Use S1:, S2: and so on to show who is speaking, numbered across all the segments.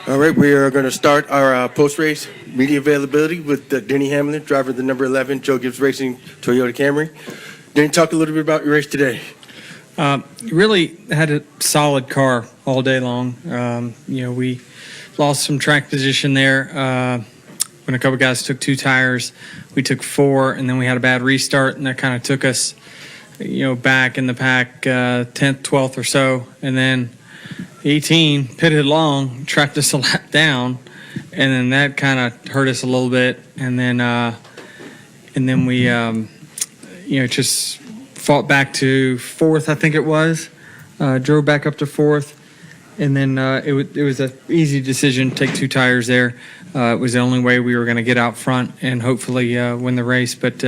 S1: All right, we are going to start our post-race media availability with Denny Hamlin, driver of the number 11 Joe Gibbs Racing Toyota Camry. Denny, talk a little bit about your race today.
S2: Really had a solid car all day long. We lost some track position there when a couple guys took 2 tires. We took 4, and then we had a bad restart, and that kind of took us, back in the pack 10th, 12th or so. And then 18 pitted long, trapped us a lap down, and then that kind of hurt us a little bit. And then we, just fought back to 4th, I think it was. Drove back up to 4th, and then it was an easy decision to take 2 tires there. It was the only way we were going to get out front and hopefully win the race. But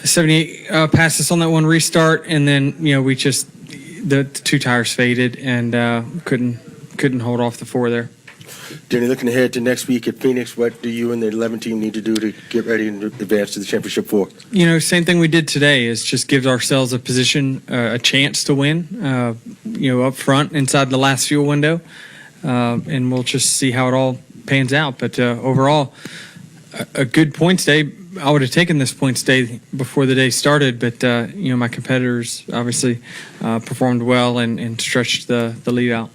S2: 78 passed us on that one restart, and then we just the 2 tires faded and couldn't hold off the 4 there.
S1: Denny, looking ahead to next week at Phoenix, what do you and the 11 team need to do to get ready and advance to the championship 4?
S2: Same thing we did today is just give ourselves a position, a chance to win, up front inside the last fuel window, and we'll just see how it all pans out. But overall, a good points day. I would have taken this points day before the day started, but my competitors obviously performed well and stretched the lead out.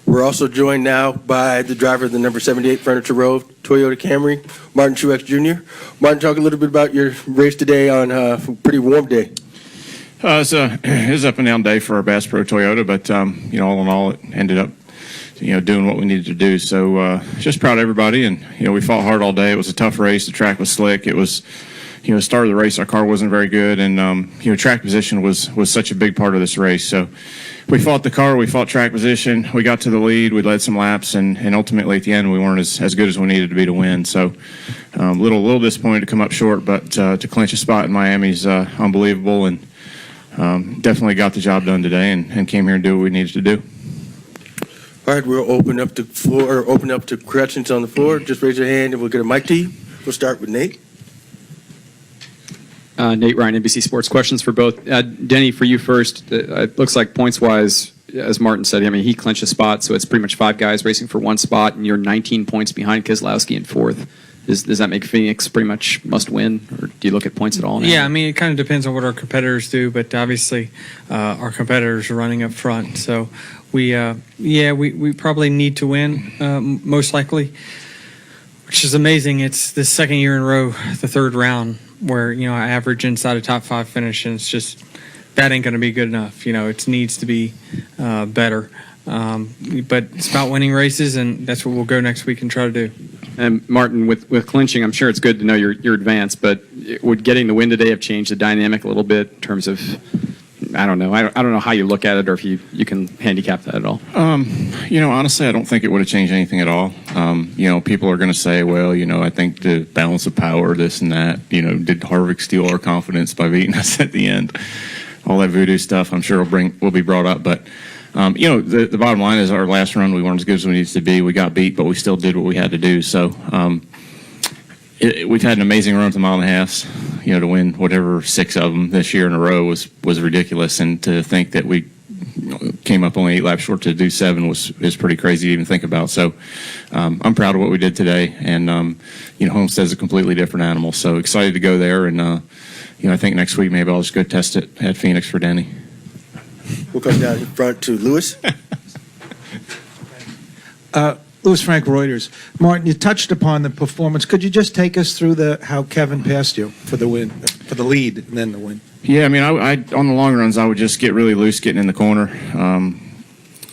S1: We're also joined now by the driver of the number 78 Furniture Row Toyota Camry, Martin Truex Jr. Martin, talk a little bit about your race today on a pretty warm day.
S3: It was up and down day for our Bass Pro Toyota, but all in all, it ended up doing what we needed to do. So just proud of everybody, and we fought hard all day. It was a tough race. The track was slick. It was the start of the race, our car wasn't very good, and track position was such a big part of this race. So we fought the car, we fought track position, we got to the lead, we led some laps, and ultimately at the end we weren't as good as we needed to be to win. So little disappointed to come up short, but to clinch a spot in Miami is unbelievable, and definitely got the job done today and came here and do what we needed to do.
S1: All right, we'll open up the floor, open up to questions on the floor. Just raise your hand and we'll get a mic to you. We'll start with Nate.
S4: Nate Ryan, NBC Sports. Questions for both. Denny, for you first. It looks like points-wise, as Martin said, he clinched a spot, so it's pretty much 5 guys racing for 1 spot, and you're 19 points behind Keselowski in 4th. Does that make Phoenix pretty much must win, or do you look at points at all now?
S2: Yeah, it kind of depends on what our competitors do, but obviously our competitors are running up front, so we probably need to win, most likely, which is amazing. It's the second year in a row, the 3rd round, where I average inside a top 5 finish, and it's just that ain't going to be good enough. It needs to be better. But it's about winning races, and that's what we'll go next week and try to do.
S4: And Martin, with clinching, I'm sure it's good to know you're advanced, but would getting the win today have changed the dynamic a little bit in terms of, I don't know. I don't know how you look at it, or if you can handicap that at all.
S3: Honestly, I don't think it would have changed anything at all. People are going to say, well, I think the balance of power, this and that. Did Harvick steal our confidence by beating us at the end? All that voodoo stuff, I'm sure will be brought up. But the bottom line is, our last run we weren't as good as we needed to be. We got beat, but we still did what we had to do. So we've had an amazing run at the mile and a halves. To win whatever 6 of them this year in a row was ridiculous, and to think that we came up only 8 laps short to do 7 is pretty crazy to even think about. So I'm proud of what we did today, and Homestead's a completely different animal. So excited to go there, and I think next week maybe I'll just go test it at Phoenix for Denny.
S1: We'll come down in front to Lewis.
S5: Louis Frank, Reuters. Martin, you touched upon the performance. Could you just take us through how Kevin passed you for the win, for the lead, and then the win?
S3: Yeah, I on the long runs, I would just get really loose getting in the corner.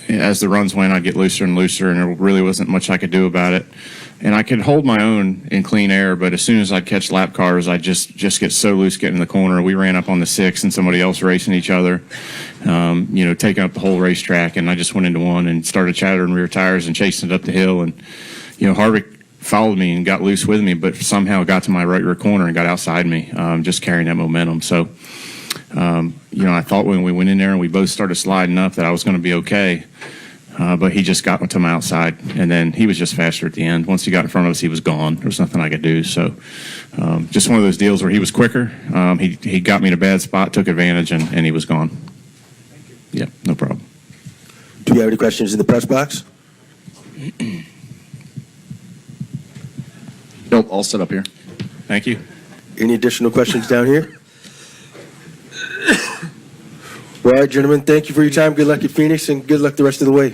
S3: As the runs went, I'd get looser and looser, and there really wasn't much I could do about it. And I could hold my own in clean air, but as soon as I'd catch lap cars, I'd just get so loose getting in the corner. We ran up on the 6 and somebody else racing each other, taking up the whole racetrack, and I just went into one and started chattering rear tires and chasing it up the hill. And, Harvick followed me and got loose with me, but somehow got to my right rear corner and got outside me, just carrying that momentum. So, I thought when we went in there and we both started sliding up that I was going to be okay. But he just got to my outside, and then he was just faster at the end. Once he got in front of us, he was gone. There was nothing I could do. So just one of those deals where he was quicker. He got me in a bad spot, took advantage, and he was gone. Thank you. Yeah, no problem.
S1: Do you have any questions in the press box?
S6: Nope, all set up here.
S3: Thank you.
S1: Any additional questions down here? Well, all right, gentlemen, thank you for your time. Good luck at Phoenix, and good luck the rest of the way.